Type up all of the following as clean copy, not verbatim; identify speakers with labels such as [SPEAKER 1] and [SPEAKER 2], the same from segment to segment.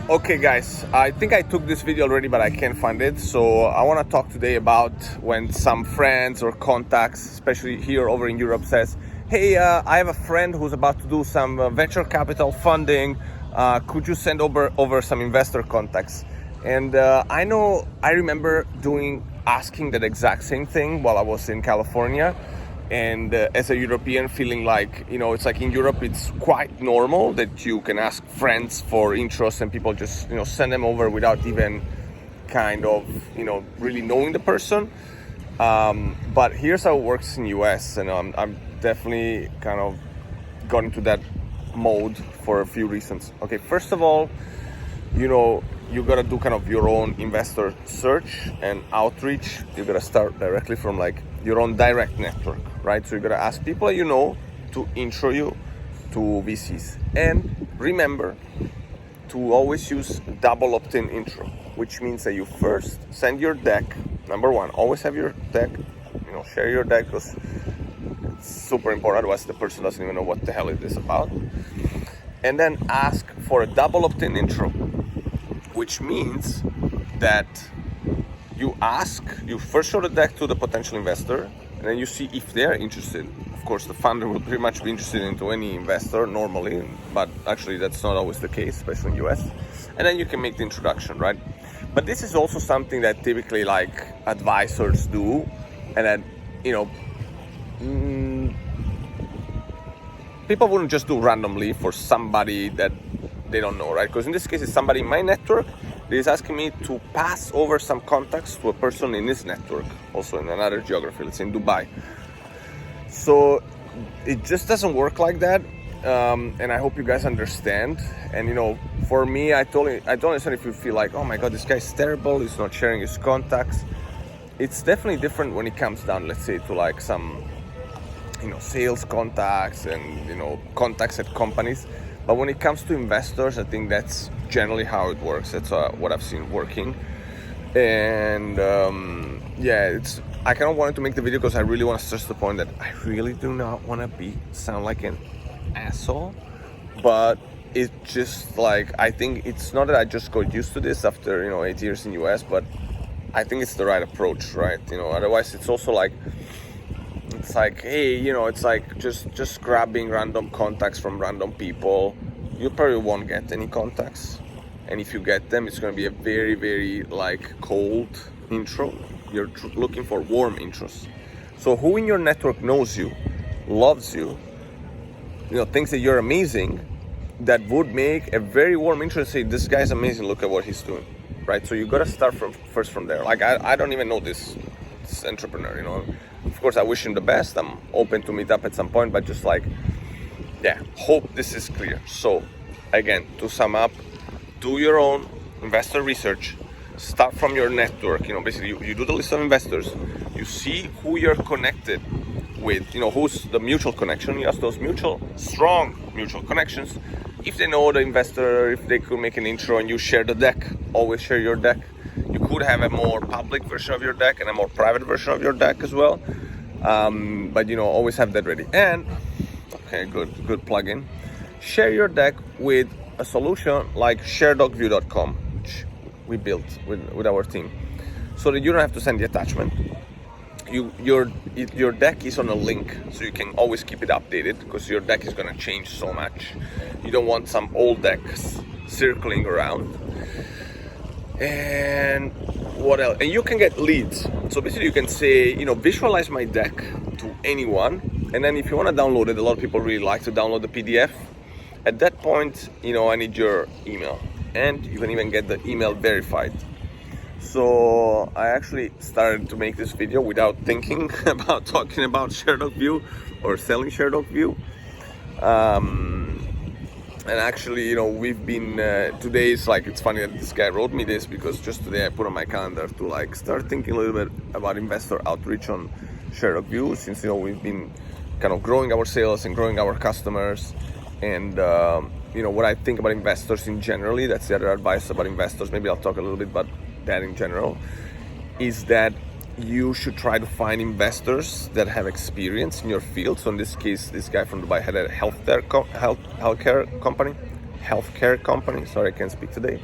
[SPEAKER 1] Okay guys, I think I took this video already, but I can't find it. So I want to talk today about when some friends or contacts, especially here over in Europe, says, hey, I have a friend who's about to do some venture capital funding. Could you send over some investor contacts? And I remember asking that exact same thing while I was in California. And as a European, feeling like, it's like in Europe, it's quite normal that you can ask friends for intros and people just, send them over without even kind of, really knowing the person. But here's how it works in US. And I'm definitely kind of got into that mode for a few reasons. Okay, first of all, you gotta do kind of your own investor search and outreach. You gotta start directly from like your own direct network, right? So you gotta ask people to intro you to VCs. And remember to always use double opt-in intro, which means that you first send your deck. Number one, always have your deck, share your deck, because it's super important, otherwise the person doesn't even know what the hell it is about. And then ask for a double opt-in intro, which means that you first show the deck to the potential investor, and then you see if they're interested. Of course, the founder will pretty much be interested into any investor normally, but actually that's not always the case, especially in US. And then you can make the introduction, right? But this is also something that typically like advisors do, and that, people wouldn't just do randomly for somebody that they don't know, right? Because in this case, it's somebody in my network that is asking me to pass over some contacts to a person in his network, also in another geography, let's say in Dubai. So it just doesn't work like that, and I hope you guys understand. And for me, I don't understand if you feel like, oh my god, this guy's terrible, he's not sharing his contacts. It's definitely different when it comes down, let's say, to like some sales contacts and contacts at companies. But when it comes to investors, I think that's generally how it works. That's what I've seen working. And I kind of wanted to make the video because I really want to stress the point that I really do not want to sound like an asshole. But it's just like, I think it's not that I just got used to this after 8 years in US, but I think it's the right approach, right? Otherwise it's also like, it's like, hey, it's like just grabbing random contacts from random people. You probably won't get any contacts, and if you get them, it's going to be a very, very like cold intro. You're looking for warm intros. So who in your network knows you, loves you, thinks that you're amazing, that would make a very warm intro and say, this guy's amazing, look at what he's doing, right? So you got to start first from there. Like I don't even know this entrepreneur, Of course, I wish him the best. I'm open to meet up at some point, but just like, hope this is clear. So again, to sum up, do your own investor research. Start from your network. Basically you do the list of investors. You see who you're connected with, who's the mutual connection. You ask those strong mutual connections. If they know the investor, if they could make an intro, and you share the deck, always share your deck. You could have a more public version of your deck and a more private version of your deck as well. But always have that ready. And okay, good plug-in. Share your deck with a solution like ShareDocView.com, which we built with our team, so that you don't have to send the attachment. Your deck is on a link, so you can always keep it updated, because your deck is going to change so much. You don't want some old decks circling around. And what else? And you can get leads. So basically you can say, visualize my deck to anyone. And then if you want to download it, a lot of people really like to download the PDF. At that point, I need your email. And you can even get the email verified. So I actually started to make this video without thinking about talking about ShareDocView or selling ShareDocView. And actually, we've been, today is like, it's funny that this guy wrote me this, because just today I put on my calendar to like start thinking a little bit about investor outreach on ShareDocView, since, we've been kind of growing our sales and growing our customers. And, what I think about investors in generally, that's the other advice about investors, maybe I'll talk a little bit about that in general, is that you should try to find investors that have experience in your field. So in this case, this guy from Dubai had a healthcare company, healthcare company. Sorry, I can't speak today.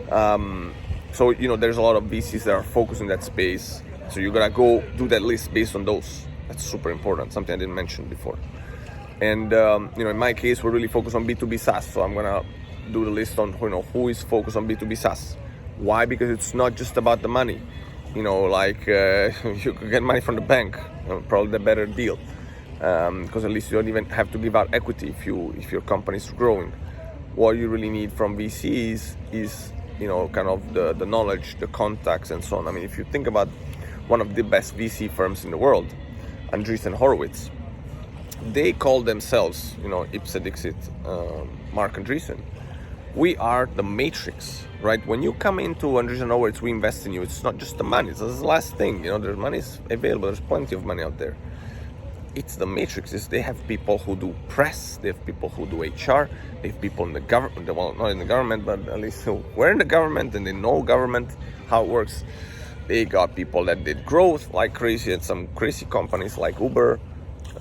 [SPEAKER 1] So there's a lot of VCs that are focused in that space. So you gotta go do that list based on those. That's super important. Something I didn't mention before. And in my case, we're really focused on B2B SaaS. So I'm gonna do the list on who is focused on B2B SaaS. Why? Because it's not just about the money. You could get money from the bank, probably the better deal, because at least you don't even have to give out equity if your company is growing. What you really need from VCs is kind of the knowledge, the contacts, and so on. I mean, if you think about one of the best VC firms in the world, Andreessen Horowitz, they call themselves, ipse dixit, Marc Andreessen. We are the matrix, right? When you come into Andreessen Horowitz, we invest in you. It's not just the money. It's the last thing. There's money is available. There's plenty of money out there. It's the matrix. They have people who do press. They have people who do HR. They have people in the government. Well, not in the government, but at least who were in the government and they know government, how it works. They got people that did growth like crazy at some crazy companies like Uber.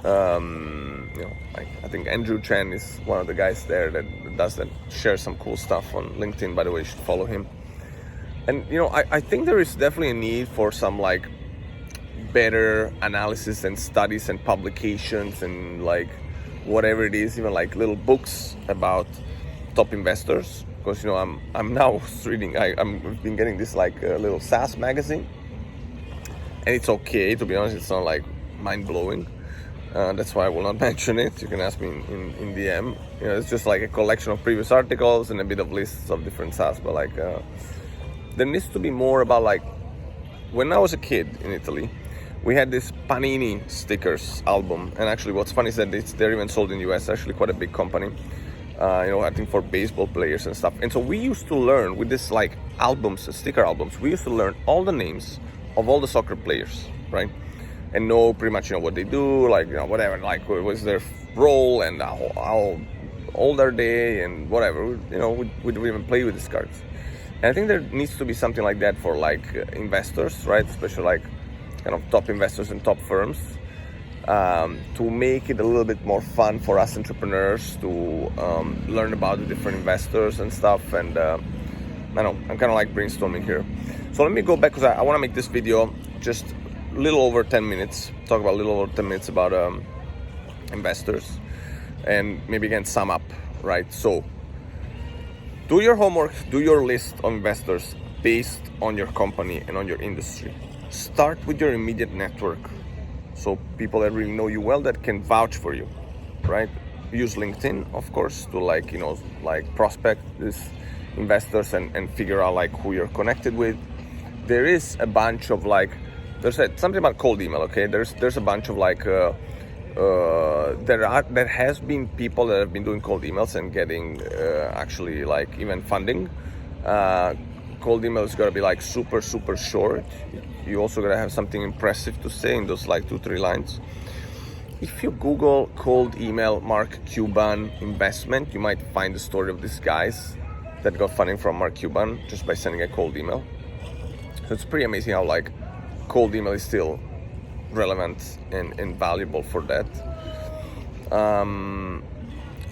[SPEAKER 1] I think Andrew Chen is one of the guys there that does that, shares some cool stuff on LinkedIn. By the way, you should follow him. And I think there is definitely a need for some better analysis and studies and publications and whatever it is, even little books about top investors. Because I'm now reading. I've been getting this little SaaS magazine, and it's okay, to be honest. It's not mind blowing. That's why I will not mention it. You can ask me in DM. It's just a collection of previous articles and a bit of lists of different SaaS. But there needs to be more about when I was a kid in Italy, we had this Panini stickers album. And actually, what's funny is that they're even sold in the US. Actually, quite a big company. I think for baseball players and stuff. And so we used to learn with this albums, sticker albums. We used to learn all the names of all the soccer players, right? And know pretty much what they do, whatever, what was their role and how old are they and whatever. We'd even play with these cards. And I think there needs to be something like that for investors, right? Especially kind of top investors and top firms, to make it a little bit more fun for us entrepreneurs to learn about the different investors and stuff. And I know I'm kind of brainstorming here. So let me go back because I want to make this video just a little over 10 minutes, talk about a little over 10 minutes about investors, and maybe again sum up, right? So do your homework, do your list of investors based on your company and on your industry. Start with your immediate network, so people that really know you well, that can vouch for you, right? Use LinkedIn, of course, to prospect these investors and figure out who you're connected with. There is a bunch of there's something about cold email, okay? There's a bunch of there has been people that have been doing cold emails and getting actually even funding. Cold email is gotta be super short. You also gotta have something impressive to say in those 2-3 lines. If you Google cold email Mark Cuban investment, you might find the story of these guys that got funding from Mark Cuban just by sending a cold email. So it's pretty amazing how cold email is still relevant and valuable for that.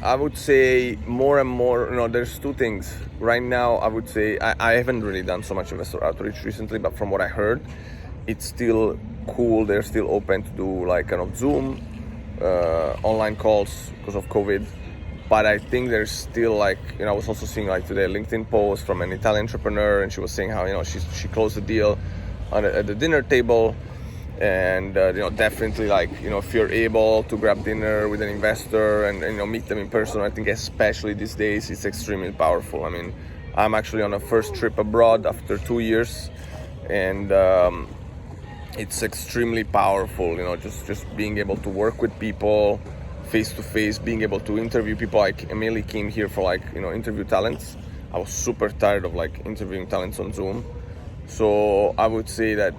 [SPEAKER 1] I would say more and more, there's two things. Right now, I would say, I haven't really done so much investor outreach recently, but from what I heard, it's still cool. They're still open to do kind of Zoom, online calls because of COVID. But I think there's still I was also seeing today a LinkedIn post from an Italian entrepreneur, and she was saying how, she closed the deal at the dinner table. And definitely if you're able to grab dinner with an investor and meet them in person, I think especially these days it's extremely powerful. I mean, I'm actually on a first trip abroad after 2 years, and it's extremely powerful, just being able to work with people face to face, being able to interview people. I mainly came here for interview talents. I was super tired of interviewing talents on Zoom. So I would say that,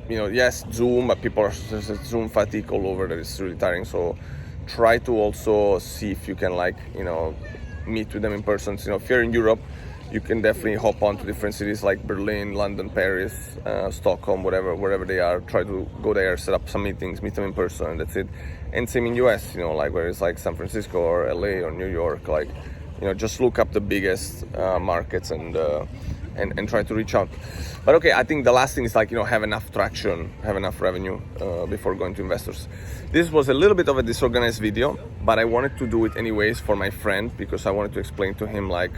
[SPEAKER 1] yes, Zoom, but people are Zoom fatigue all over that it's really tiring. So try to also see if you can meet with them in person. So, if you're in Europe, you can definitely hop on to different cities like Berlin, London, Paris, Stockholm, wherever they are. Try to go there, set up some meetings, meet them in person, and that's it. And same in US, where it's San Francisco or LA or New York, just look up the biggest markets and try to reach out. But okay, I think the last thing is like, have enough traction, have enough revenue before going to investors. This was a little bit of a disorganized video, but I wanted to do it anyways for my friend, because I wanted to explain to him like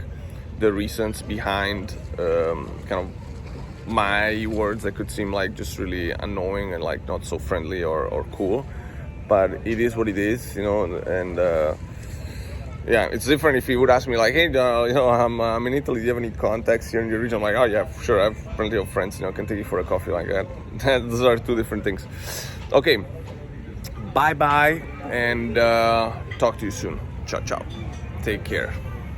[SPEAKER 1] the reasons behind kind of my words that could seem like just really annoying and like not so friendly or cool, but it is what it is, and yeah, it's different if he would ask me like, hey, I'm in Italy, do you have any contacts here in your region? I'm like, oh yeah, sure, I have plenty of friends, can take you for a coffee like that. Those are two different things. Okay, bye and talk to you soon. Ciao. Take care.